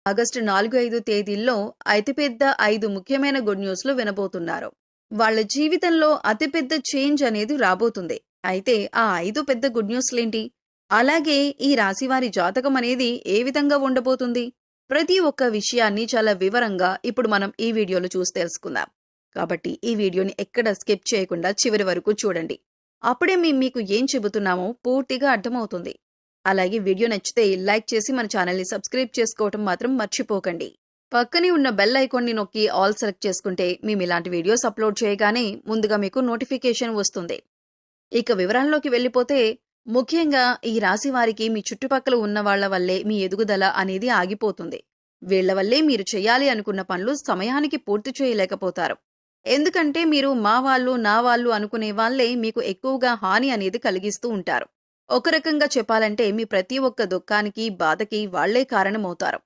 August 4, 5 తేదీల్లో అతిపెద్ద 5 ముఖ్యమైన గుడ్ న్యూస్‌లు వినబోతున్నారు. వాళ్ళ జీవితంలో అతిపెద్ద చేంజ్ అనేది రాబోతుంది. అయితే ఆ 5 పెద్ద గుడ్ న్యూస్‌లేంటి? అలాగే ఈ రాశివారి జాతకం అనేది ఏ విధంగా ఉండబోతుంది? ప్రతి ఒక్క విషయాన్ని చాలా వివరంగా ఇప్పుడు మనం ఈ వీడియోలో చూసి తెలుసుకుందాం. కాబట్టి ఈ వీడియోని ఎక్కడ స్కిప్ చేయకుండా చివరి వరకు చూడండి. అప్పుడే మీకు ఏం చెబుతున్నామో పూర్తిగా అర్థమవుతుంది. అలాగే వీడియో నచ్చితే లైక్ చేసి మన ఛానల్ని సబ్స్క్రైబ్ చేసుకోవటం మాత్రం మర్చిపోకండి. పక్కనే ఉన్న బెల్ ఐకాన్ని నొక్కి ఆల్ సెలెక్ట్ చేసుకుంటే మేము ఇలాంటి వీడియోస్ అప్లోడ్ చేయగానే ముందుగా మీకు నోటిఫికేషన్ వస్తుంది. ఇక వివరాల్లోకి వెళ్ళిపోతే, ముఖ్యంగా ఈ రాశి వారికి మీ చుట్టుపక్కల ఉన్న వాళ్ల వల్లే మీ ఎదుగుదల అనేది ఆగిపోతుంది. వీళ్ల వల్లే మీరు చేయాలి అనుకున్న పనులు సమయానికి పూర్తి చేయలేకపోతారు. ఎందుకంటే మీరు మా వాళ్ళు నా వాళ్ళు అనుకునే వాళ్లే మీకు ఎక్కువగా హాని అనేది కలిగిస్తూ ఉంటారు. ఒక రకంగా చెప్పాలంటే మీ ప్రతి ఒక్క దుఃఖానికి బాధకి వాళ్లే కారణమవుతారు.